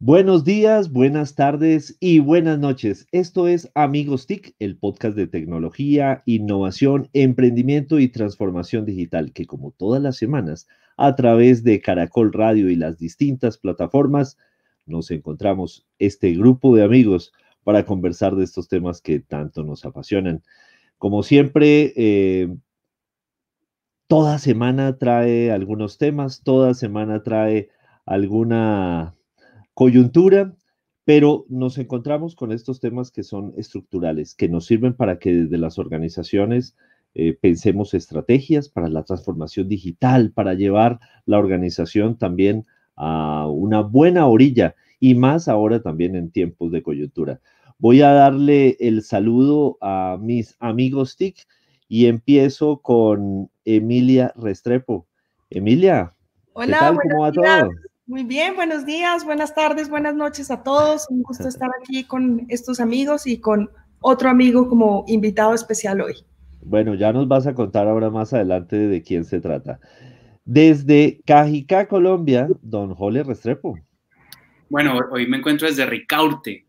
Buenos días, buenas tardes y buenas noches. Esto es Amigos TIC, el podcast de tecnología, innovación, emprendimiento y transformación digital, que como todas las semanas, a través de Caracol Radio y las distintas plataformas, nos encontramos este grupo de amigos para conversar de estos temas que tanto nos apasionan. Como siempre, toda semana trae algunos temas, toda semana trae alguna coyuntura, pero nos encontramos con estos temas que son estructurales, que nos sirven para que desde las organizaciones pensemos estrategias para la transformación digital, para llevar la organización también a una buena orilla y más ahora también en tiempos de coyuntura. Voy a darle el saludo a mis amigos TIC y empiezo con Emilia Restrepo. Emilia, ¿qué Hola, tal? buenos ¿Cómo va días. todo? Muy bien, buenos días, buenas tardes, buenas noches a todos. Un gusto estar aquí con estos amigos y con otro amigo como invitado especial hoy. Bueno, ya nos vas a contar ahora más adelante de quién se trata. Desde Cajicá, Colombia, don Jole Restrepo. Bueno, hoy me encuentro desde Ricaurte,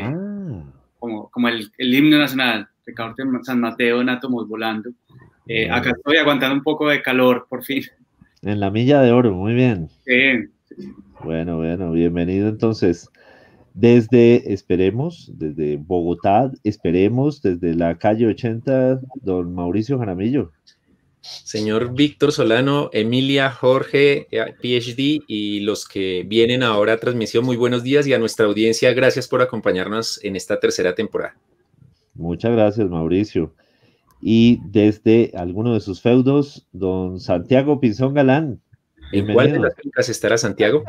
Ah, como el himno nacional, Ricaurte, San Mateo, Nátomos volando. Acá estoy aguantando un poco de calor, por fin. en la Milla de Oro, muy bien. Sí. Bueno, bienvenido entonces. Desde Bogotá, esperemos, desde la calle 80, don Mauricio Jaramillo. Señor Víctor Solano, Emilia, Jorge, PhD y los que vienen ahora a transmisión, muy buenos días y a nuestra audiencia, gracias por acompañarnos en esta tercera temporada. Muchas gracias, Mauricio. Y desde alguno de sus feudos, don Santiago Pinzón Galán. ¿En cuál de Bienvenido. las fincas estará Santiago?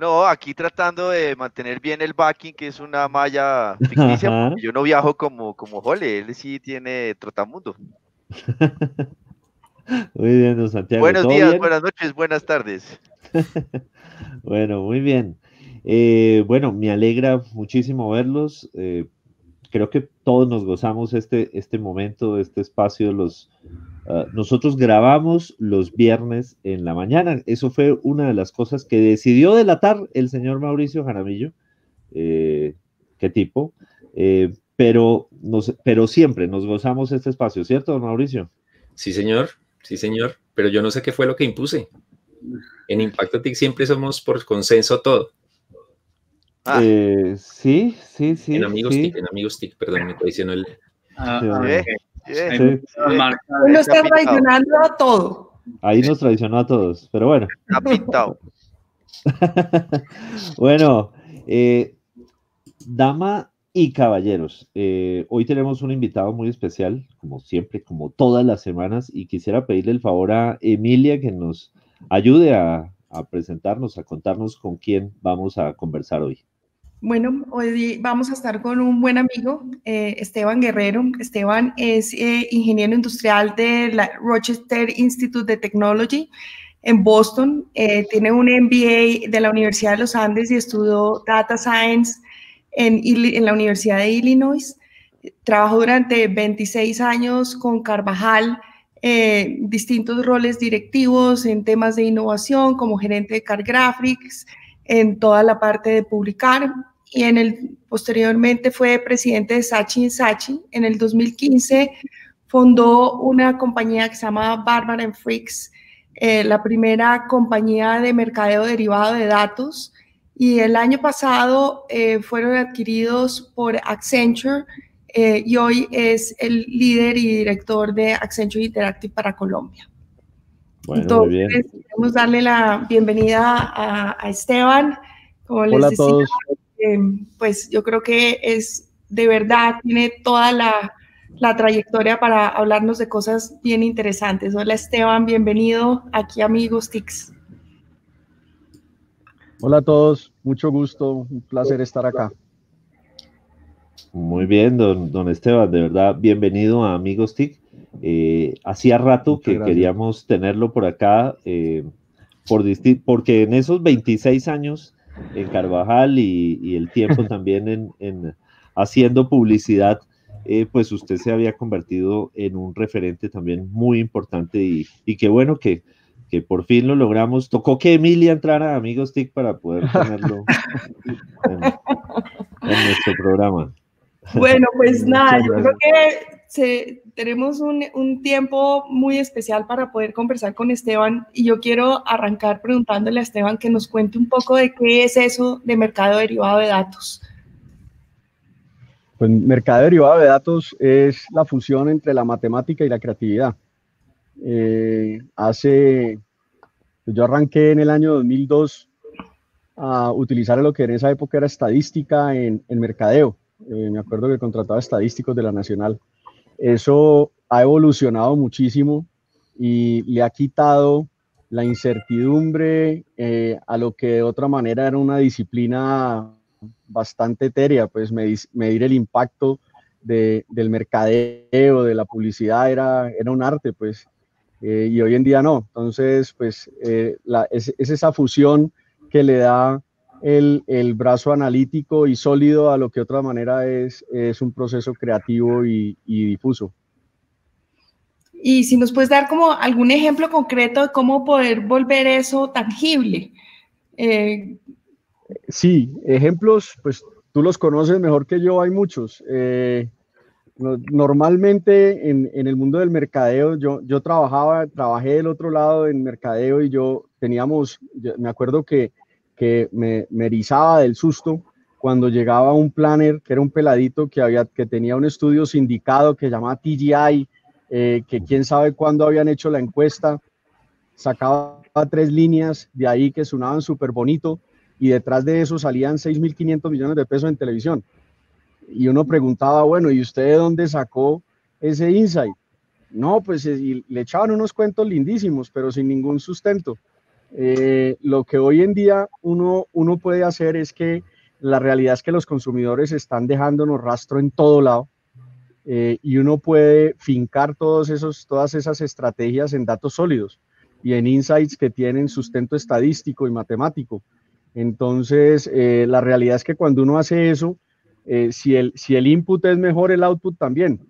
No, aquí tratando de mantener bien el backing, que es una malla ficticia, porque yo no viajo como Jole, él sí tiene trotamundo. Muy bien, don Santiago. Buenos ¿Todo días, bien? buenas noches, buenas tardes. Bueno, muy bien. Bueno, me alegra muchísimo verlos. Creo que todos nos gozamos este momento, este espacio. Nosotros grabamos los viernes en la mañana. Eso fue una de las cosas que decidió delatar el señor Mauricio Jaramillo. ¿Qué tipo? Pero siempre nos gozamos este espacio, ¿cierto, don Mauricio? Sí, señor, pero yo no sé qué fue lo que impuse. En Impacto TIC siempre somos por consenso todo. Sí. En Amigos TIC, perdón, me traicionó el... Uno está traicionando a todo. Ahí nos traicionó a todos, pero bueno. Está pintado. Bueno, dama y caballeros, hoy tenemos un invitado muy especial, como siempre, como todas las semanas, y quisiera pedirle el favor a Emilia que nos ayude a presentarnos, a contarnos con quién vamos a conversar hoy. Bueno, hoy vamos a estar con un buen amigo, Esteban Guerrero. Esteban es ingeniero industrial de la Rochester Institute of Technology en Boston. Tiene un MBA de la Universidad de los Andes y estudió Data Science en la Universidad de Illinois. Trabajó durante 26 años con Carvajal, distintos roles directivos en temas de innovación como gerente de Car Graphics, en toda la parte de publicar, y posteriormente fue presidente de Saatchi & Saatchi. En el 2015 fundó una compañía que se llama Barbara & Fricks, la primera compañía de mercadeo derivado de datos, y el año pasado fueron adquiridos por Accenture, y hoy es el líder y director de Accenture Interactive para Colombia. Bueno, entonces, muy bien. queremos darle la bienvenida a Esteban. Como les Hola a decía, todos. Pues yo creo que es de verdad, tiene toda la trayectoria para hablarnos de cosas bien interesantes. Hola Esteban, bienvenido aquí a Amigos TICs. Hola a todos, mucho gusto, un placer estar acá. Muy bien, don Esteban, de verdad, bienvenido a Amigos TIC. Hacía rato Muchas que gracias. queríamos tenerlo por acá, porque en esos 26 años en Carvajal y el tiempo también en haciendo publicidad, pues usted se había convertido en un referente también muy importante y qué bueno que que por fin lo logramos. Tocó que Emilia entrara a Amigos TIC para poder tenerlo en nuestro programa. Bueno, pues nada, yo creo que tenemos un tiempo muy especial para poder conversar con Esteban y yo quiero arrancar preguntándole a Esteban que nos cuente un poco de qué es eso de mercado derivado de datos. Pues mercado derivado de datos es la fusión entre la matemática y la creatividad. Yo arranqué en el año 2002 a utilizar lo que en esa época era estadística en mercadeo. Me acuerdo que contrataba estadísticos de la Nacional. Eso ha evolucionado muchísimo y le ha quitado la incertidumbre a lo que de otra manera era una disciplina bastante etérea, pues medir el impacto del mercadeo, de la publicidad era un arte, pues, y hoy en día no. Entonces, pues, es esa fusión que le da el brazo analítico y sólido a lo que de otra manera es un proceso creativo y difuso. Y si nos puedes dar como algún ejemplo concreto de cómo poder volver eso tangible. Sí, ejemplos, pues tú los conoces mejor que yo, hay muchos. Normalmente en el mundo del mercadeo, yo trabajé del otro lado en mercadeo y me acuerdo que me erizaba del susto cuando llegaba un planner, que era un peladito que tenía un estudio sindicado que llamaba TGI, que quién sabe cuándo habían hecho la encuesta, sacaba 3 líneas de ahí que sonaban súper bonito y detrás de eso salían 6.500 millones de pesos en televisión. Y uno preguntaba, bueno, ¿y usted de dónde sacó ese insight? No, pues y le echaban unos cuentos lindísimos, pero sin ningún sustento. Lo que hoy en día uno puede hacer es que la realidad es que los consumidores están dejándonos rastro en todo lado y uno puede fincar todas esas estrategias en datos sólidos y en insights que tienen sustento estadístico y matemático. Entonces, la realidad es que cuando uno hace eso, si el input es mejor, el output también.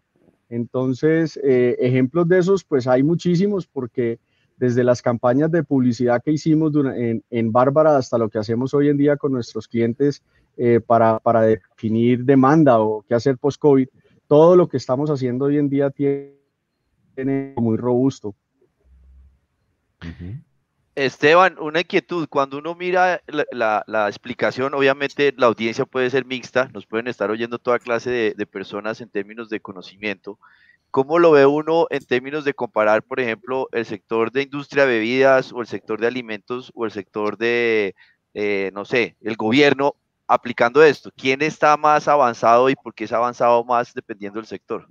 Entonces, ejemplos de esos, pues hay muchísimos, porque desde las campañas de publicidad que hicimos en Bárbara hasta lo que hacemos hoy en día con nuestros clientes para definir demanda o qué hacer post-COVID, todo lo que estamos haciendo hoy en día tiene muy robusto. Esteban, una inquietud, cuando uno mira la explicación, obviamente la audiencia puede ser mixta, nos pueden estar oyendo toda clase de personas en términos de conocimiento. ¿Cómo lo ve uno en términos de comparar, por ejemplo, el sector de industria de bebidas o el sector de alimentos o el sector de, no sé, el gobierno aplicando esto? ¿Quién está más avanzado y por qué se ha avanzado más dependiendo del sector?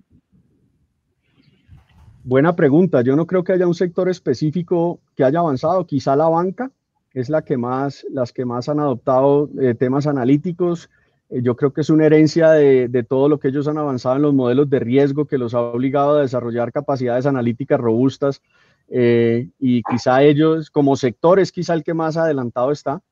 Buena pregunta. Yo no creo que haya un sector específico que haya avanzado. Quizá la banca es las que más han adoptado temas analíticos. Yo creo que es una herencia de todo lo que ellos han avanzado en los modelos de riesgo que los ha obligado a desarrollar capacidades analíticas robustas. Y quizá ellos, como sector, es quizá el que más adelantado está.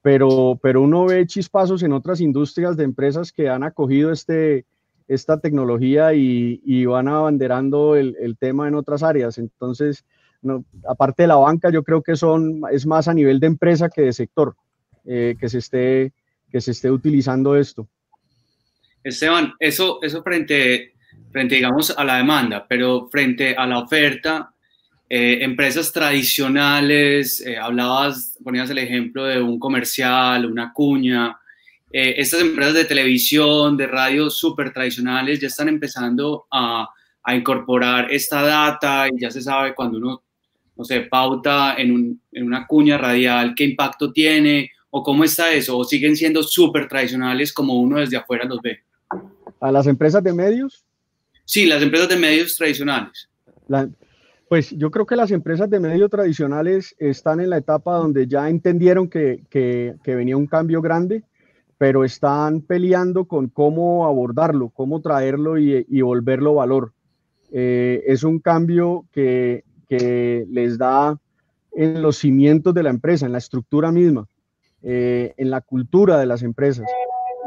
Pero uno ve chispazos en otras industrias de empresas que han acogido esta tecnología y van abanderando el tema en otras áreas. Entonces, no, aparte de la banca, yo creo que es más a nivel de empresa que de sector que se esté utilizando esto. Esteban, eso frente, digamos, a la demanda, pero frente a la oferta, empresas tradicionales, ponías el ejemplo de un comercial, una cuña, estas empresas de televisión, de radio súper tradicionales ya están empezando a incorporar esta data y ya se sabe cuando uno, no sé, pauta en una cuña radial, qué impacto tiene o cómo está eso, o siguen siendo súper tradicionales como uno desde afuera los ve. ¿A las empresas de medios? Sí, las empresas de medios tradicionales. Pues yo creo que las empresas de medios tradicionales están en la etapa donde ya entendieron que venía un cambio grande, pero están peleando con cómo abordarlo, cómo traerlo y volverlo valor. Es un cambio que les da en los cimientos de la empresa, en la estructura misma, en la cultura de las empresas.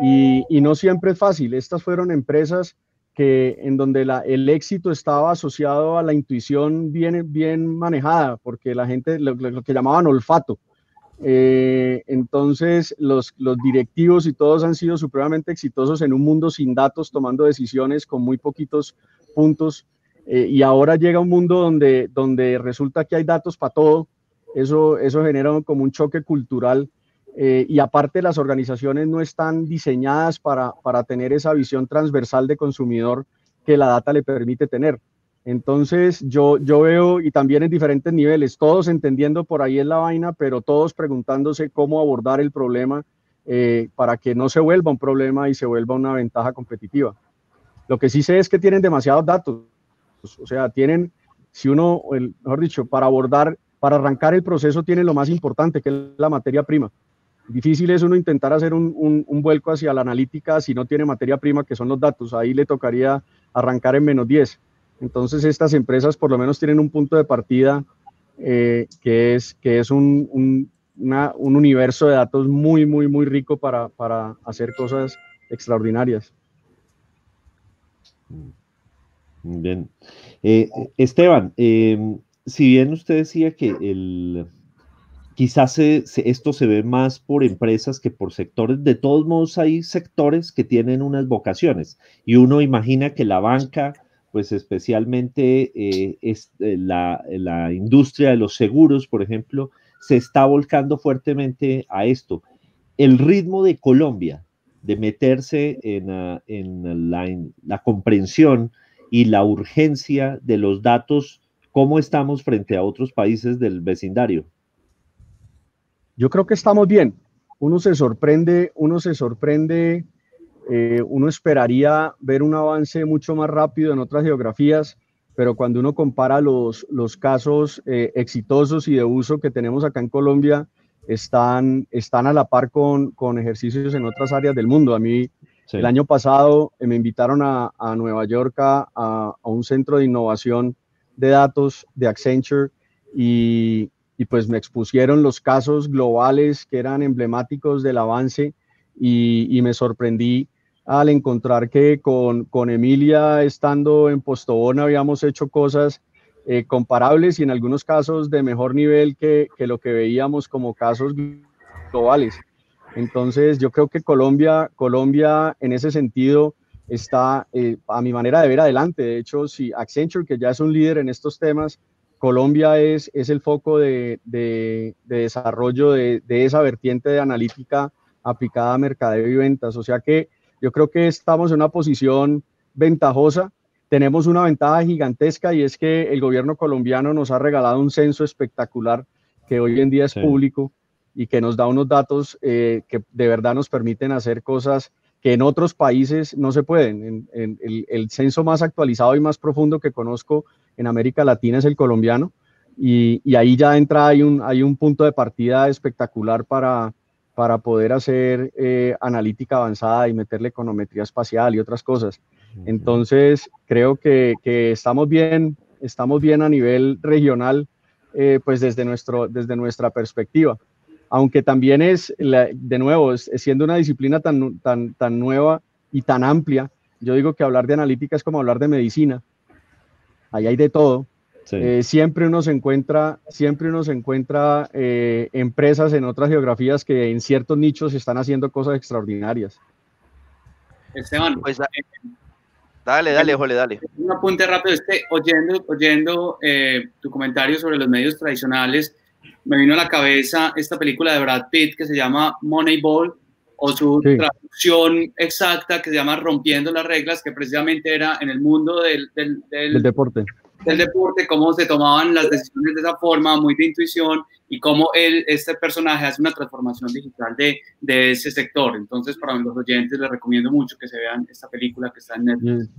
Y no siempre es fácil. Estas fueron empresas en donde el éxito estaba asociado a la intuición bien manejada, porque la gente, lo que llamaban olfato. Entonces, los directivos y todos han sido supremamente exitosos en un mundo sin datos, tomando decisiones con muy poquitos puntos. Y ahora llega un mundo donde resulta que hay datos para todo. Eso genera como un choque cultural. Y aparte, las organizaciones no están diseñadas para tener esa visión transversal de consumidor que la data le permite tener. Entonces, yo veo, y también en diferentes niveles, todos entendiendo por ahí es la vaina, pero todos preguntándose cómo abordar el problema para que no se vuelva un problema y se vuelva una ventaja competitiva. Lo que sí sé es que tienen demasiados datos. O sea, tienen, mejor dicho, para arrancar el proceso, tienen lo más importante, que es la materia prima. Difícil es uno intentar hacer un vuelco hacia la analítica si no tiene materia prima, que son los datos. Ahí le tocaría arrancar en -10. Entonces, estas empresas por lo menos tienen un punto de partida que es un universo de datos muy rico para hacer cosas extraordinarias. Bien. Esteban, si bien usted decía que quizás esto se ve más por empresas que por sectores, de todos modos hay sectores que tienen unas vocaciones y uno imagina que la banca, pues especialmente la industria de los seguros, por ejemplo, se está volcando fuertemente a esto. El ritmo de Colombia de meterse en la comprensión y la urgencia de los datos, ¿cómo estamos frente a otros países del vecindario? Yo creo que estamos bien. Uno esperaría ver un avance mucho más rápido en otras geografías, pero cuando uno compara los casos exitosos y de uso que tenemos acá en Colombia, están a la par con ejercicios en otras áreas del mundo. A mí, sí, el año pasado me invitaron a Nueva York a un centro de innovación de datos de Accenture y pues me expusieron los casos globales que eran emblemáticos del avance y me sorprendí al encontrar que con Emilia, estando en Postobón, habíamos hecho cosas comparables y en algunos casos de mejor nivel que lo que veíamos como casos globales. Entonces, yo creo que Colombia en ese sentido está, a mi manera de ver, adelante. De hecho, si Accenture, que ya es un líder en estos temas, Colombia es el foco de desarrollo de esa vertiente de analítica aplicada a mercadeo y ventas. O sea que yo creo que estamos en una posición ventajosa. Tenemos una ventaja gigantesca y es que el gobierno colombiano nos ha regalado un censo espectacular que hoy en día es público y que nos da unos datos que de verdad nos permiten hacer cosas que en otros países no se pueden. El censo más actualizado y más profundo que conozco en América Latina es el colombiano y ahí ya entra, hay un punto de partida espectacular para poder hacer analítica avanzada y meterle econometría espacial y otras cosas. Entonces, creo que estamos bien a nivel regional, pues desde nuestra perspectiva. Aunque también de nuevo, siendo una disciplina tan nueva y tan amplia, yo digo que hablar de analítica es como hablar de medicina. Ahí hay de todo. Sí. Siempre uno se encuentra empresas en otras geografías que en ciertos nichos están haciendo cosas extraordinarias. Esteban, pues, dale, Jole, dale. Un apunte rápido, oyendo tu comentario sobre los medios tradicionales, me vino a la cabeza esta película de Brad Pitt que se llama Moneyball, o su traducción exacta que se llama Rompiendo las Reglas, que precisamente era en el mundo del deporte. Del deporte, cómo se tomaban las decisiones de esa forma, muy de intuición, y cómo este personaje hace una transformación digital de ese sector. Entonces, para los oyentes les recomiendo mucho que se vean esta película que está en Netflix.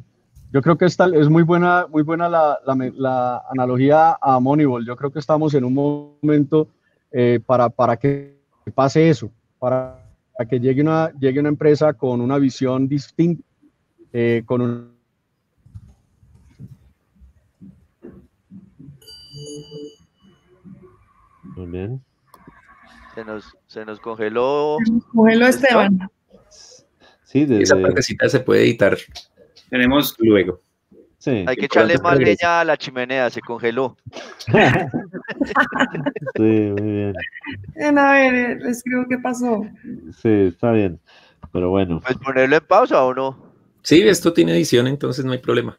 Yo creo que es muy buena la analogía a Moneyball. Yo creo que estamos en un momento para que pase eso, para que llegue una empresa con una visión distinta, con un... Muy bien. Se nos congeló. Congeló Esteban. Sí, esa partecita se puede editar. Tenemos luego. Sí. Hay que echarle más leña a la chimenea, se congeló. Sí, muy bien. A ver, les escribo qué pasó. Sí, está bien. Pero bueno. Pues ponerlo en pausa o no. Sí, esto tiene edición, entonces no hay problema.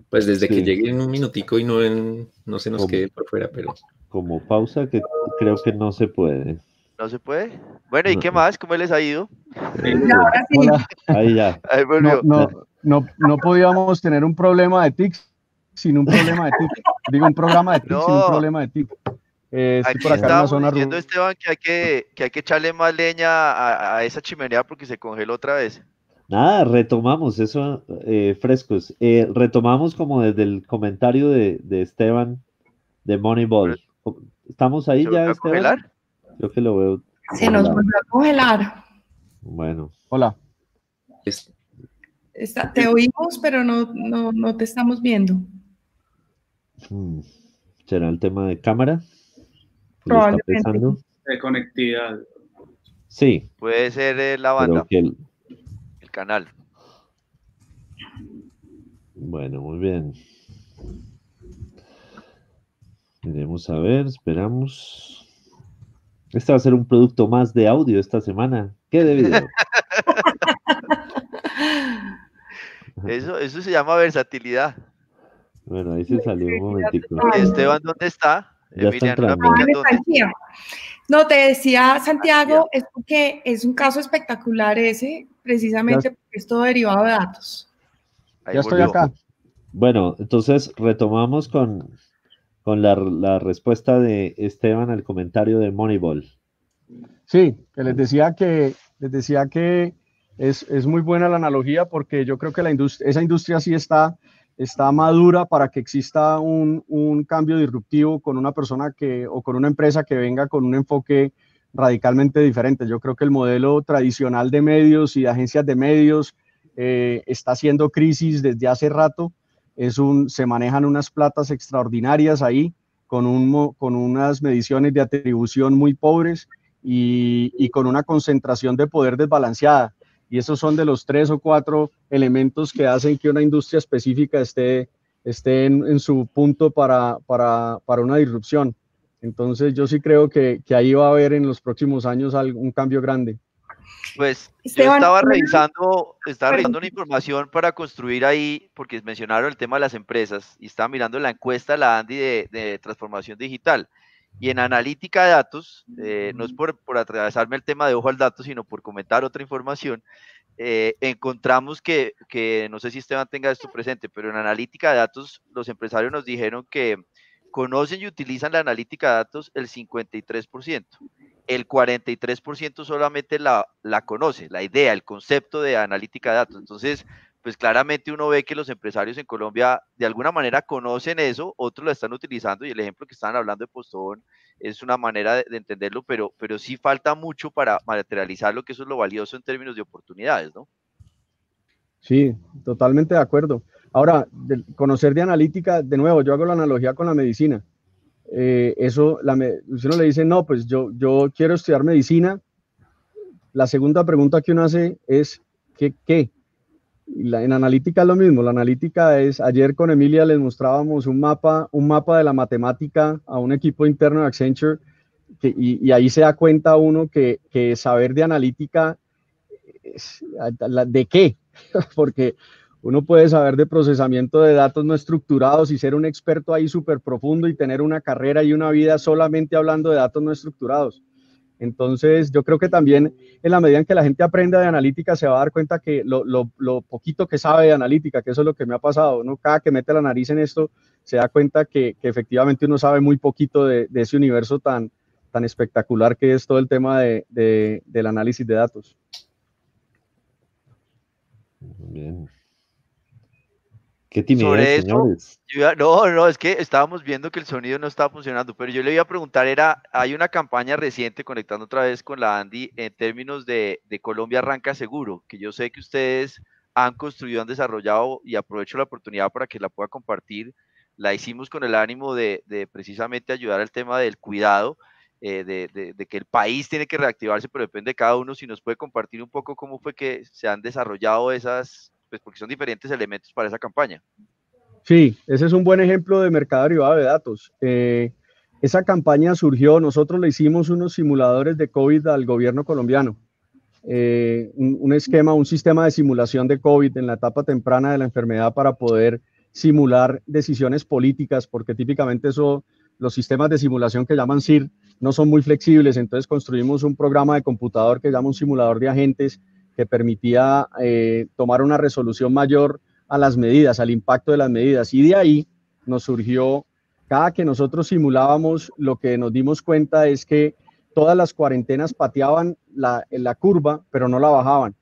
Pues desde que Sí. llegue en un minutico y no se nos quede por fuera, pero... Como pausa que creo que no se puede. ¿No se puede? Bueno, ¿y No. qué más? ¿Cómo les ha ido? Ahora sí. Hola. Ahí ya. Ahí volvió. No podíamos tener un problema de TIC sin un problema de TIC. Digo, un programa de TIC sin un No. problema de TIC. Estoy Aquí por acá en una estábamos zona diciendo, Esteban, que hay que echarle más leña a esa chimenea porque se congeló otra vez. Nada, retomamos eso, frescos. Retomamos como desde el comentario de Esteban de Moneyball. ¿Estamos ahí ¿Se ya, volvió a Esteban? congelar? Creo que lo veo. Se nos congelado. volvió a congelar. Bueno, Hola. Te oímos, pero no te estamos viendo. ¿será el tema de cámara? ¿Le está Probablemente. pesando? de conectividad. Sí, Puede ser la pero banda, que el canal. bueno, muy bien. Miremos a ver, esperamos. Este va a ser un producto más de audio esta semana que de video. Eso se llama versatilidad. Bueno, ahí se salió un momentico. ¿Y Esteban dónde está? Ya está Emiliano, ¿una entrando. finca en dónde? Santiago. No, te decía, Santiago, es porque es un caso espectacular ese, precisamente porque es todo derivado de datos. Ahí Ya estoy volvió. acá. Bueno, entonces retomamos con la respuesta de Esteban al comentario de Moneyball. Sí, que les decía que es muy buena la analogía porque yo creo que esa industria sí está madura para que exista un cambio disruptivo con una persona o con una empresa que venga con un enfoque radicalmente diferente. Yo creo que el modelo tradicional de medios y de agencias de medios está haciendo crisis desde hace rato. Se manejan unas platas extraordinarias ahí con unas mediciones de atribución muy pobres y con una concentración de poder desbalanceada. Y esos son de los 3 o 4 elementos que hacen que una industria específica esté en su punto para una disrupción. Entonces yo sí creo que ahí va a haber en los próximos años un cambio grande. Pues Esteban, yo estaba revisando una información para construir ahí, porque mencionaron el tema de las empresas, y estaba mirando la encuesta de la ANDI de transformación digital. Y en analítica de datos, no es por atravesarme el tema de ojo al dato, sino por comentar otra información, encontramos que, no sé si Esteban tenga esto presente, pero en analítica de datos los empresarios nos dijeron que conocen y utilizan la analítica de datos el 53%. El 43% solamente la conoce, la idea, el concepto de analítica de datos. Entonces, pues claramente uno ve que los empresarios en Colombia de alguna manera conocen eso, otros lo están utilizando y el ejemplo que estaban hablando de Postobón es una manera de entenderlo, pero sí falta mucho para materializarlo, que eso es lo valioso en términos de oportunidades, ¿no? Sí, totalmente de acuerdo. Ahora, conocer de analítica, de nuevo, yo hago la analogía con la medicina. Si uno le dice, no, pues yo quiero estudiar medicina, la segunda pregunta que uno hace es, ¿qué? En analítica es lo mismo, la analítica es, ayer con Emilia les mostrábamos un mapa de la matemática a un equipo interno de Accenture, y ahí se da cuenta uno que saber de analítica, ¿de qué? Porque uno puede saber de procesamiento de datos no estructurados y ser un experto ahí súper profundo y tener una carrera y una vida solamente hablando de datos no estructurados. Entonces, yo creo que también en la medida en que la gente aprenda de analítica se va a dar cuenta que lo poquito que sabe de analítica, que eso es lo que me ha pasado, ¿no? Cada que mete la nariz en esto, se da cuenta que efectivamente uno sabe muy poquito de ese universo tan espectacular que es todo el tema del análisis de datos. Bien. Qué timidez, Sobre eso, señores. no, es que estábamos viendo que el sonido no estaba funcionando, pero yo le iba a preguntar, hay una campaña reciente, conectando otra vez con la Andy, en términos de Colombia Arranca Seguro, que yo sé que ustedes han construido, han desarrollado, y aprovecho la oportunidad para que la pueda compartir. La hicimos con el ánimo de precisamente ayudar al tema del cuidado, de que el país tiene que reactivarse, pero depende de cada uno. Si nos puede compartir un poco cómo fue que se han desarrollado esas pues porque son diferentes elementos para esa campaña. Sí, ese es un buen ejemplo de mercado derivado de datos. Esa campaña surgió, nosotros le hicimos unos simuladores de COVID al gobierno colombiano. Un esquema, un sistema de simulación de COVID en la etapa temprana de la enfermedad para poder simular decisiones políticas, porque típicamente los sistemas de simulación que llaman SIR no son muy flexibles, entonces construimos un programa de computador que llama un simulador de agentes que permitía tomar una resolución mayor a las medidas, al impacto de las medidas, y de ahí nos surgió, cada que nosotros simulábamos, lo que nos dimos cuenta es que todas las cuarentenas pateaban la curva, pero no la bajaban.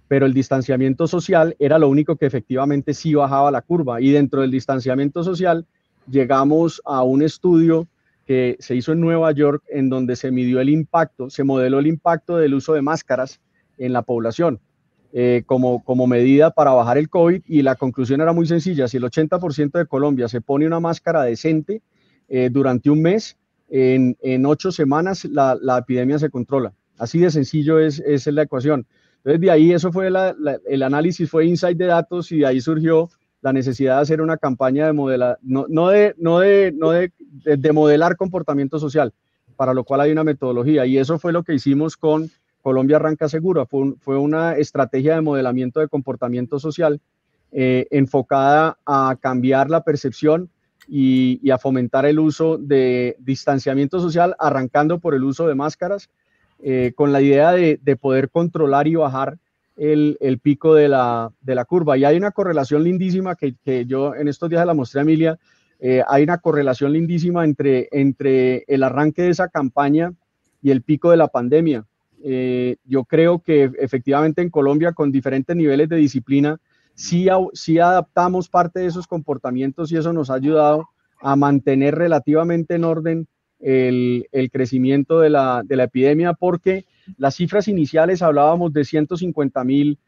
Pero el distanciamiento social era lo único que efectivamente sí bajaba la curva. Y dentro del distanciamiento social llegamos a un estudio que se hizo en Nueva York, en donde se midió el impacto, se modeló el impacto del uso de máscaras en la población como medida para bajar el COVID. Y la conclusión era muy sencilla: si el 80% de Colombia se pone una máscara decente durante un mes, en 8 semanas la epidemia se controla. Así de sencillo es la ecuación. Entonces, de ahí eso fue el análisis, fue insight de datos, y de ahí surgió la necesidad de hacer una campaña de modelar, de modelar comportamiento social, para lo cual hay una metodología, y eso fue lo que hicimos con Colombia Arranca Segura. Fue una estrategia de modelamiento de comportamiento social enfocada a cambiar la percepción y a fomentar el uso de distanciamiento social, arrancando por el uso de máscaras, con la idea de poder controlar y bajar el pico de la curva. Y hay una correlación lindísima que yo en estos días la mostré a Emilia. Hay una correlación lindísima entre el arranque de esa campaña y el pico de la pandemia. Yo creo que efectivamente en Colombia, con diferentes niveles de disciplina, sí adaptamos parte de esos comportamientos, y eso nos ha ayudado a mantener relativamente en orden el crecimiento de la epidemia, porque las cifras iniciales hablábamos de 150.000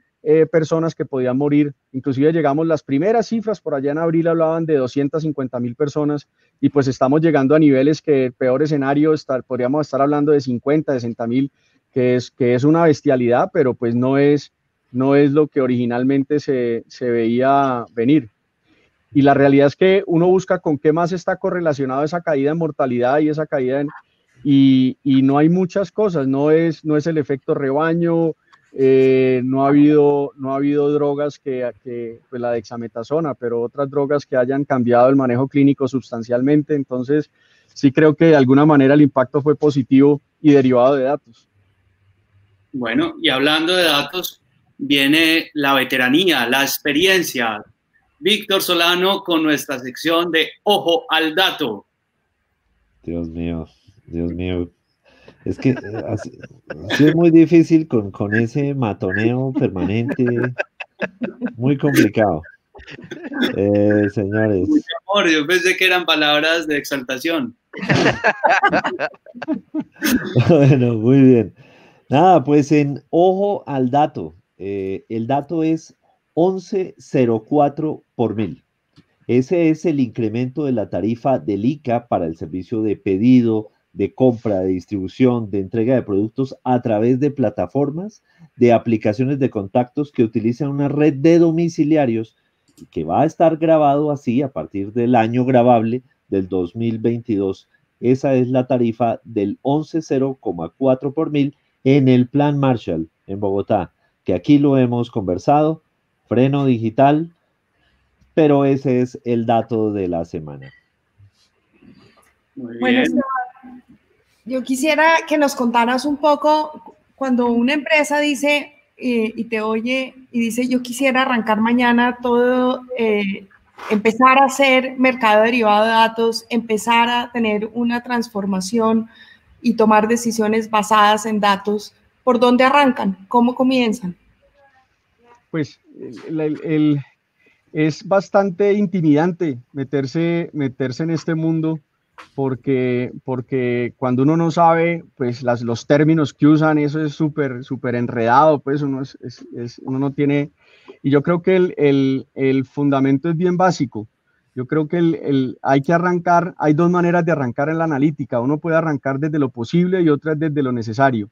personas que podían morir. Inclusive llegamos, las primeras cifras por allá en abril hablaban de 250.000 personas, y pues estamos llegando a niveles que, el peor escenario, podríamos estar hablando de 50, 60.000, que es una bestialidad, pero pues no es lo que originalmente se veía venir. Y la realidad es que uno busca con qué más está correlacionado esa caída en mortalidad y esa caída y no hay muchas cosas. No es el efecto rebaño, no ha habido drogas que pues la dexametasona, pero otras drogas que hayan cambiado el manejo clínico sustancialmente. Entonces, sí creo que de alguna manera el impacto fue positivo y derivado de datos. Bueno, y hablando de datos, viene la veteranía, la experiencia. Víctor Solano con nuestra sección de Ojo al Dato. Dios mío, Dios mío. Es que así es muy difícil con ese matoneo permanente, muy complicado. Señores. Uy, amor, yo pensé que eran palabras de exaltación. Bueno, muy bien. Nada, pues en Ojo al Dato, el dato es 11.04 por mil. Ese es el incremento de la tarifa del ICA para el servicio de pedido, de compra, de distribución, de entrega de productos a través de plataformas, de aplicaciones de contactos que utilizan una red de domiciliarios, y que va a estar grabado así a partir del año grabable del 2022. Esa es la tarifa del 11.04 por mil en el Plan Marshall en Bogotá, que aquí lo hemos conversado, freno digital, pero ese es el dato de la semana. Muy bien. Bueno, yo quisiera que nos contaras un poco, cuando una empresa dice y te oye y dice, yo quisiera arrancar mañana todo, empezar a hacer mercado derivado de datos, empezar a tener una transformación y tomar decisiones basadas en datos, ¿por dónde arrancan? ¿Cómo comienzan? Pues es bastante intimidante meterse en este mundo, porque cuando uno no sabe, pues los términos que usan, eso es súper enredado, pues uno no tiene, y yo creo que el fundamento es bien básico. Yo creo que hay que arrancar, hay dos maneras de arrancar en la analítica. Uno puede arrancar desde lo posible y otra desde lo necesario.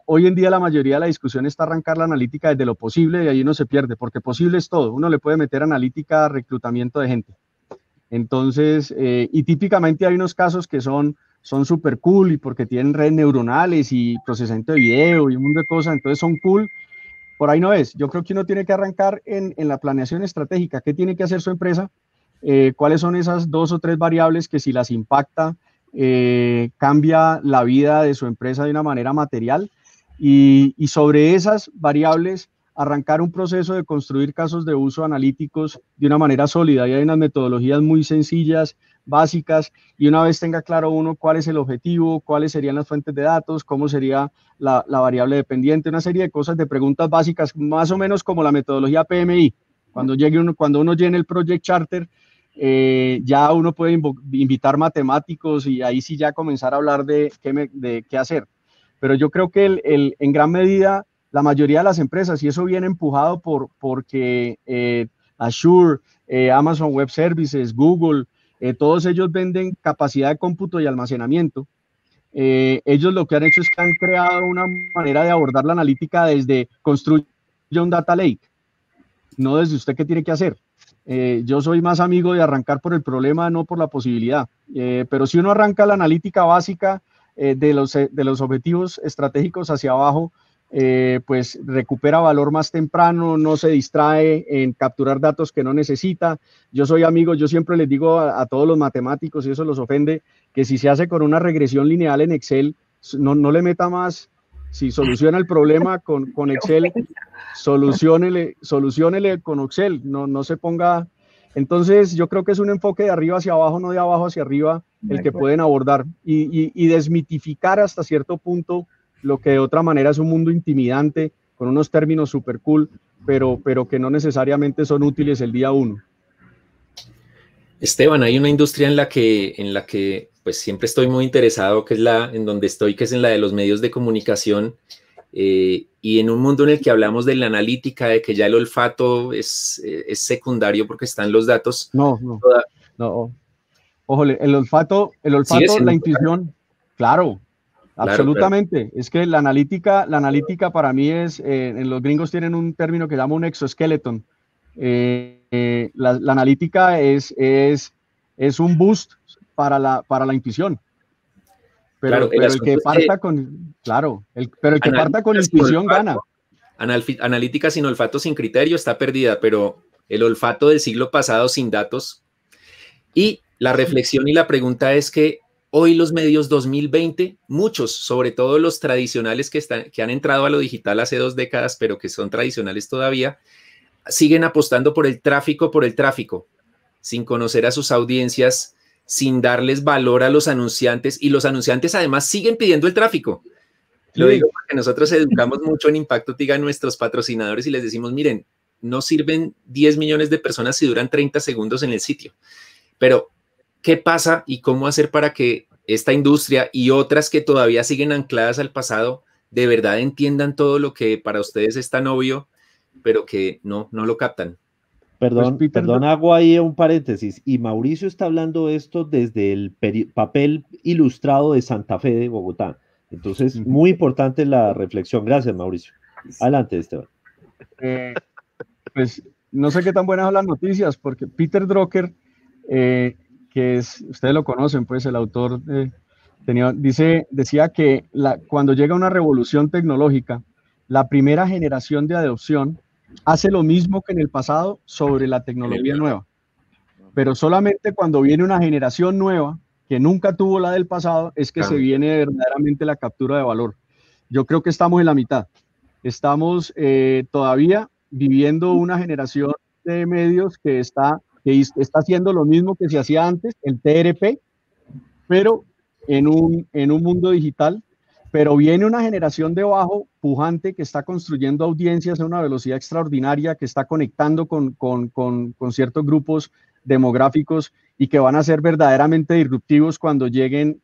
Hoy en día la mayoría de la discusión está arrancar la analítica desde lo posible y ahí uno se pierde, porque posible es todo. Uno le puede meter analítica a reclutamiento de gente. Entonces, y típicamente hay unos casos que son súper cool y porque tienen redes neuronales y procesamiento de video y un mundo de cosas, entonces son cool. Por ahí no es. Yo creo que uno tiene que arrancar en la planeación estratégica. ¿Qué tiene que hacer su empresa? ¿Cuáles son esas 2 o 3 variables que si las impacta, cambia la vida de su empresa de una manera material? Y sobre esas variables, arrancar un proceso de construir casos de uso analíticos de una manera sólida. Y hay unas metodologías muy sencillas, básicas, y una vez tenga claro uno cuál es el objetivo, cuáles serían las fuentes de datos, cómo sería la variable dependiente, una serie de cosas, de preguntas básicas, más o menos como la metodología PMI. Cuando uno llene el Project Charter, ya uno puede invitar matemáticos y ahí sí ya comenzar a hablar de qué hacer. Pero yo creo que en gran medida la mayoría de las empresas, y eso viene empujado porque Azure, Amazon Web Services, Google, todos ellos venden capacidad de cómputo y almacenamiento. Ellos lo que han hecho es que han creado una manera de abordar la analítica desde construye un data lake, no desde usted qué tiene que hacer. Yo soy más amigo de arrancar por el problema, no por la posibilidad. Pero si uno arranca la analítica básica de los objetivos estratégicos hacia abajo, pues recupera valor más temprano, no se distrae en capturar datos que no necesita. Yo soy amigo, yo siempre les digo a todos los matemáticos, y eso los ofende, que si se hace con una regresión lineal en Excel, no le meta más. Si soluciona el problema con Excel, soluciónele con Excel, no se ponga. Entonces yo creo que es un enfoque de arriba hacia abajo, no de abajo hacia arriba, el que pueden abordar y desmitificar hasta cierto punto lo que de otra manera es un mundo intimidante, con unos términos súper cool, pero que no necesariamente son útiles el día 1. Esteban, hay una industria en la que pues siempre estoy muy interesado, que es en donde estoy, que es en la de los medios de comunicación, y en un mundo en el que hablamos de la analítica, de que ya el olfato es secundario porque están los datos. No. Ojo, el olfato, la intuición, claro. Absolutamente. Claro. Es que la analítica para mí es, en los gringos tienen un término que llama un exoskeleton. La analítica es un boost para la intuición. Pero el que parta con, pero el que parta con intuición gana. Analítica sin olfato, sin criterio, está perdida, pero el olfato del siglo pasado sin datos. Y la reflexión y la pregunta es que hoy los medios 2020, muchos, sobre todo los tradicionales que han entrado a lo digital hace 2 décadas, pero que son tradicionales todavía, siguen apostando por el tráfico, sin conocer a sus audiencias, sin darles valor a los anunciantes, y los anunciantes además siguen pidiendo el tráfico. Lo digo porque nosotros educamos mucho en Impacto TIG a nuestros patrocinadores y les decimos, miren, no sirven 10 millones de personas si duran 30 segundos en el sitio. Pero ¿qué pasa y cómo hacer para que esta industria y otras que todavía siguen ancladas al pasado de verdad entiendan todo lo que para ustedes es tan obvio, pero que no lo captan? Perdón, hago ahí un paréntesis. Y Mauricio está hablando esto desde el papel ilustrado de Santa Fe de Bogotá. Entonces, muy importante la reflexión. Gracias, Mauricio. Adelante, Esteban. Pues no sé qué tan buenas son las noticias, porque Peter Drucker, que ustedes lo conocen, pues el autor, decía que cuando llega una revolución tecnológica, la primera generación de adopción hace lo mismo que en el pasado sobre la tecnología nueva, pero solamente cuando viene una generación nueva que nunca tuvo la del pasado es que se viene verdaderamente la captura de valor. Yo creo que estamos en la mitad. Estamos todavía viviendo una generación de medios que está haciendo lo mismo que se hacía antes, el TRP, pero en un mundo digital. Pero viene una generación de abajo, pujante, que está construyendo audiencias a una velocidad extraordinaria, que está conectando con ciertos grupos demográficos y que van a ser verdaderamente disruptivos cuando lleguen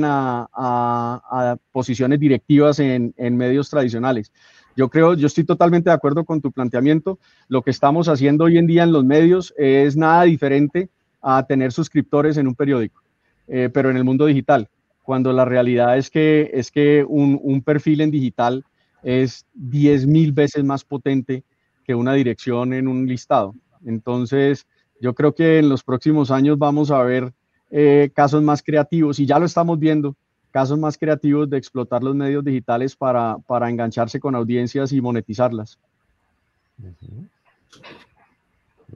a posiciones directivas en medios tradicionales. Yo estoy totalmente de acuerdo con tu planteamiento. Lo que estamos haciendo hoy en día en los medios es nada diferente a tener suscriptores en un periódico, pero en el mundo digital. cuando la realidad es que un perfil en digital es 10.000 veces más potente que una dirección en un listado. Entonces, yo creo que en los próximos años vamos a ver casos más creativos, y ya lo estamos viendo, casos más creativos de explotar los medios digitales para engancharse con audiencias y monetizarlas. Muy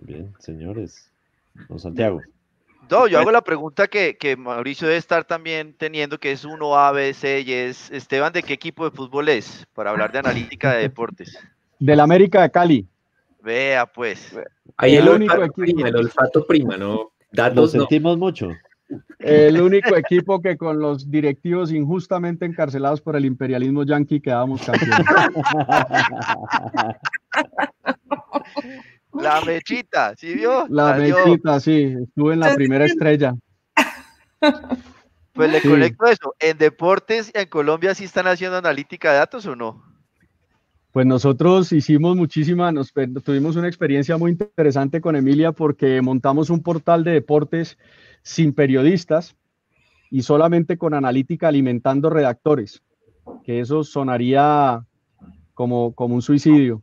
bien, señores. Don Santiago. No, yo hago la pregunta que Mauricio debe estar también teniendo, que es 1A, B, C, y es, Esteban, ¿de qué equipo de fútbol es? Para hablar de analítica de deportes. Del América de Cali. Vea, pues. Ahí El el único olfato equipo. prima, el olfato prima, ¿no? Lo Datos no. sentimos mucho. El único equipo que con los directivos injustamente encarcelados por el imperialismo yanqui quedábamos campeones. La mechita, ¿sí vio? La Salió. mechita, sí, estuve en la primera estrella. Pues le Sí. conecto eso. ¿En deportes en Colombia sí están haciendo analítica de datos o no? Pues nosotros hicimos tuvimos una experiencia muy interesante con Emilia porque montamos un portal de deportes sin periodistas y solamente con analítica alimentando redactores, que eso sonaría como un suicidio.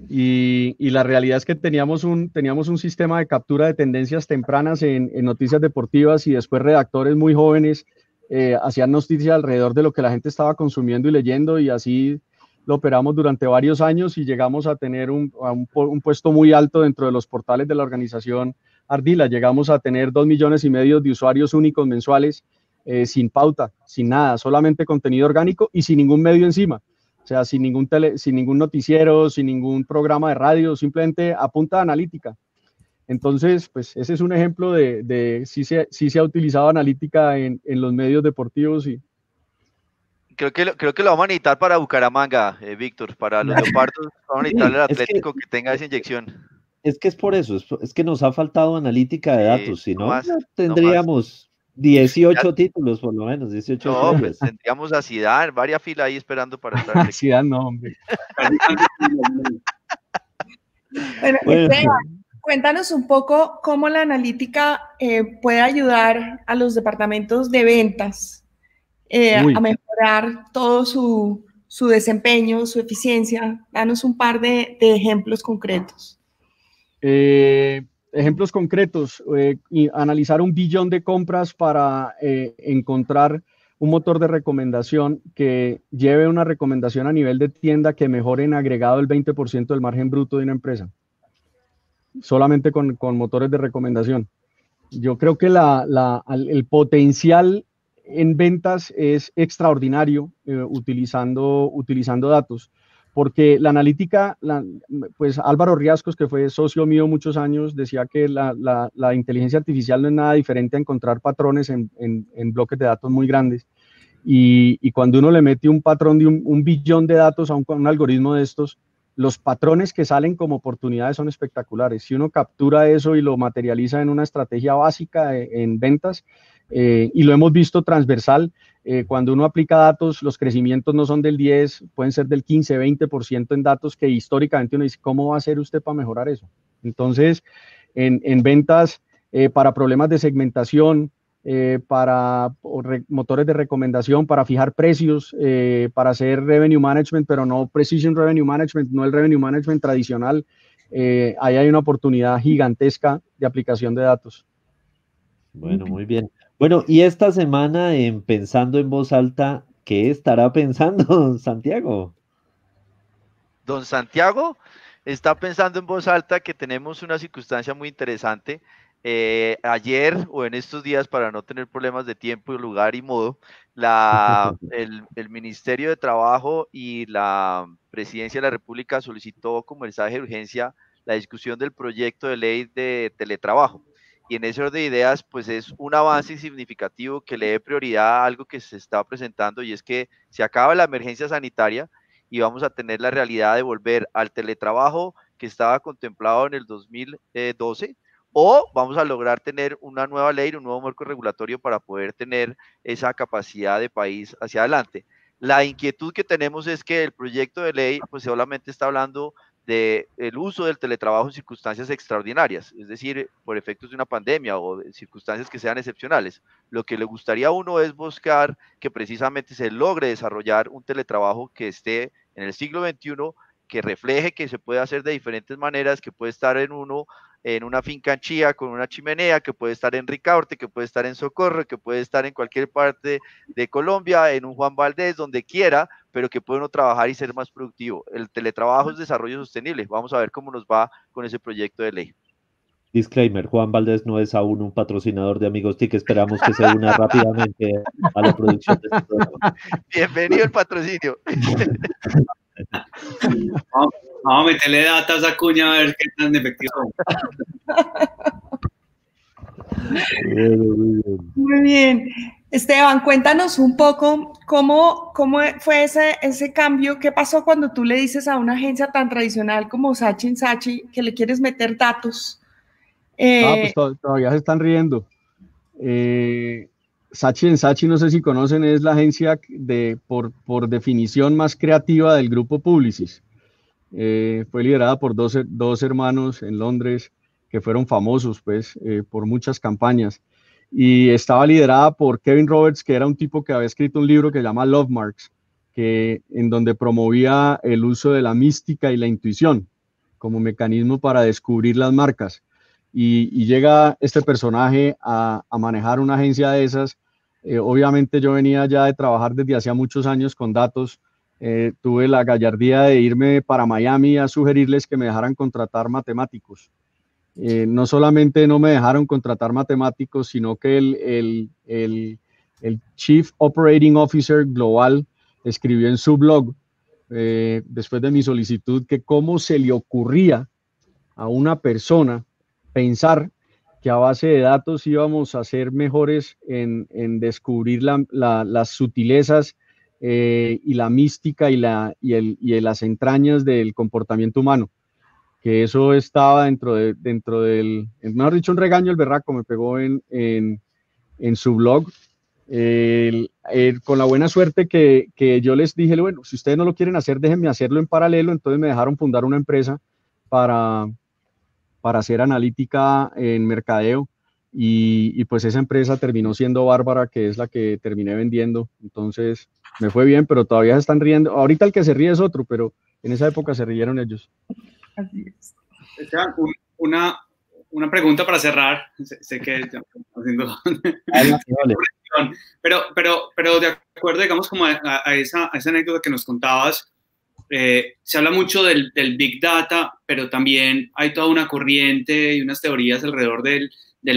Y la realidad es que teníamos un sistema de captura de tendencias tempranas en noticias deportivas, y después redactores muy jóvenes hacían noticias alrededor de lo que la gente estaba consumiendo y leyendo, y así lo operamos durante varios años y llegamos a tener un puesto muy alto dentro de los portales de la organización Ardila. Llegamos a tener 2,5 millones de usuarios únicos mensuales, sin pauta, sin nada, solamente contenido orgánico y sin ningún medio encima. O sea, sin ningún noticiero, sin ningún programa de radio, simplemente a punta de analítica. Entonces, pues ese es un ejemplo de si se ha utilizado analítica en los medios deportivos. Y Creo que lo vamos a necesitar para Bucaramanga, Víctor, para los Leopardos. Vamos a necesitar el Atlético que tenga esa inyección. Es que es por eso, es que nos ha faltado analítica de datos, si no, más, ya tendríamos 18 títulos, por lo menos, 18 No, pues estrellas. tendríamos a Zidane, varias filas ahí esperando para estar. Zidane, no, hombre. Bueno, Bueno. Esteban, cuéntanos un poco cómo la analítica puede ayudar a los departamentos de ventas a mejorar todo su desempeño, su eficiencia. Danos un par de ejemplos concretos. Ejemplos concretos, y analizar 1 billón de compras para encontrar un motor de recomendación que lleve una recomendación a nivel de tienda que mejore en agregado el 20% del margen bruto de una empresa, solamente con motores de recomendación. Yo creo que el potencial en ventas es extraordinario utilizando datos, porque la analítica, pues Álvaro Riascos, que fue socio mío muchos años, decía que la inteligencia artificial no es nada diferente a encontrar patrones en bloques de datos muy grandes. Y cuando uno le mete un patrón de 1 billón de datos a un algoritmo de estos, los patrones que salen como oportunidades son espectaculares. Si uno captura eso y lo materializa en una estrategia básica en ventas, y lo hemos visto transversal, cuando uno aplica datos, los crecimientos no son del 10, pueden ser del 15, 20% en datos que históricamente uno dice, ¿cómo va a hacer usted para mejorar eso? Entonces, en ventas, para problemas de segmentación, para motores de recomendación, para fijar precios, para hacer revenue management, pero no precision revenue management, no el revenue management tradicional. Ahí hay una oportunidad gigantesca de aplicación de datos. Bueno, muy bien. Bueno, y esta semana en Pensando en Voz Alta, ¿qué estará pensando Santiago? Don Santiago está pensando en voz alta que tenemos una circunstancia muy interesante. Ayer o en estos días, para no tener problemas de tiempo, lugar y modo, el Ministerio de Trabajo y la Presidencia de la República solicitó como mensaje de urgencia la discusión del proyecto de ley de teletrabajo. Y en ese orden de ideas, pues es un avance significativo que le dé prioridad a algo que se está presentando, y es que se acaba la emergencia sanitaria y vamos a tener la realidad de volver al teletrabajo que estaba contemplado en el 2012, o vamos a lograr tener una nueva ley, un nuevo marco regulatorio para poder tener esa capacidad de país hacia adelante. La inquietud que tenemos es que el proyecto de ley pues solamente está hablando el uso del teletrabajo en circunstancias extraordinarias, es decir, por efectos de una pandemia o de circunstancias que sean excepcionales. Lo que le gustaría a uno es buscar que precisamente se logre desarrollar un teletrabajo que esté en el siglo XXI, que refleje que se puede hacer de diferentes maneras, que puede estar en una finca en Chía con una chimenea, que puede estar en Ricaurte, que puede estar en Socorro, que puede estar en cualquier parte de Colombia, en un Juan Valdez, donde quiera, pero que puede uno trabajar y ser más productivo. El teletrabajo es desarrollo sostenible. Vamos a ver cómo nos va con ese proyecto de ley. Disclaimer, Juan Valdés no es aún un patrocinador de Amigos TIC, esperamos que se una rápidamente a la producción de este programa. Bienvenido al patrocinio. Vamos a meterle data a esa cuña a ver qué tan efectivo. Muy bien. Esteban, cuéntanos un poco cómo fue ese cambio. ¿Qué pasó cuando tú le dices a una agencia tan tradicional como Saatchi & Saatchi que le quieres meter datos? Pues todavía se están riendo. Saatchi & Saatchi, no sé si conocen, es la agencia por definición más creativa del grupo Publicis. Fue liderada por dos hermanos en Londres que fueron famosos pues, por muchas campañas, y estaba liderada por Kevin Roberts, que era un tipo que había escrito un libro que se llama Love Marks, en donde promovía el uso de la mística y la intuición como mecanismo para descubrir las marcas. Y llega este personaje a manejar una agencia de esas. Obviamente yo venía ya de trabajar desde hacía muchos años con datos. Tuve la gallardía de irme para Miami a sugerirles que me dejaran contratar matemáticos. No solamente no me dejaron contratar matemáticos, sino que el Chief Operating Officer Global escribió en su blog, después de mi solicitud, que cómo se le ocurría a una persona pensar que a base de datos íbamos a ser mejores en descubrir las sutilezas y la mística y las entrañas del comportamiento humano, que eso estaba dentro del, mejor dicho, un regaño el berraco me pegó en su blog, con la buena suerte que yo les dije, bueno, si ustedes no lo quieren hacer, déjenme hacerlo en paralelo. Entonces me dejaron fundar una empresa para hacer analítica en mercadeo, y pues esa empresa terminó siendo Bárbara, que es la que terminé vendiendo. Entonces me fue bien, pero todavía se están riendo. Ahorita el que se ríe es otro, pero en esa época se rieron ellos. Así es. Una pregunta para cerrar. Sé que haciendo... Pero de acuerdo, digamos, como a esa anécdota que nos contabas, se habla mucho del Big Data, pero también hay toda una corriente y unas teorías alrededor del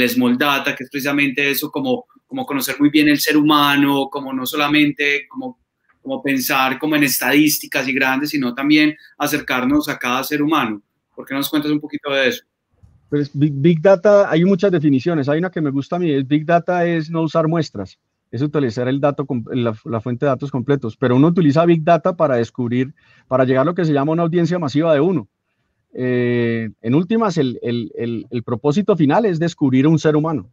Small Data, que es precisamente eso, como conocer muy bien el ser humano, como no solamente como pensar como en estadísticas y grandes, sino también acercarnos a cada ser humano. ¿Por qué nos cuentas un poquito de eso? Pues Big Data, hay muchas definiciones. Hay una que me gusta a mí, Big Data es no usar muestras, es utilizar el dato, la fuente de datos completos, pero uno utiliza Big Data para descubrir, para llegar a lo que se llama una audiencia masiva de uno. En últimas, el propósito final es descubrir un ser humano,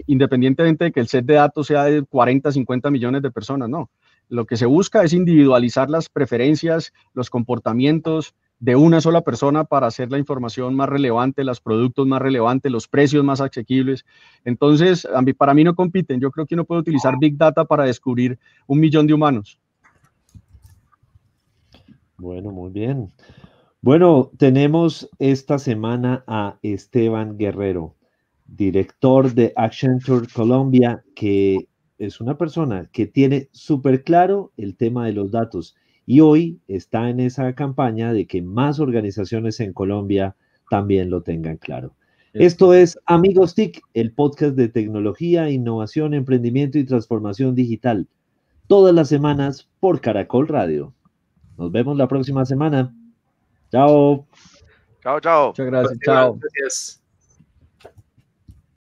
independientemente de que el set de datos sea de 40, 50 millones de personas, no. Lo que se busca es individualizar las preferencias, los comportamientos de una sola persona para hacer la información más relevante, los productos más relevantes, los precios más asequibles. Entonces, para mí no compiten. Yo creo que uno puede utilizar Big Data para descubrir 1 millón de humanos. Bueno, muy bien. Bueno, tenemos esta semana a Esteban Guerrero, director de Accenture Colombia, que es una persona que tiene súper claro el tema de los datos. Y hoy está en esa campaña de que más organizaciones en Colombia también lo tengan claro. Esto es Amigos TIC, el podcast de tecnología, innovación, emprendimiento y transformación digital. Todas las semanas por Caracol Radio. Nos vemos la próxima semana. Chao. Chao, chao. Muchas gracias. Chao. Gracias.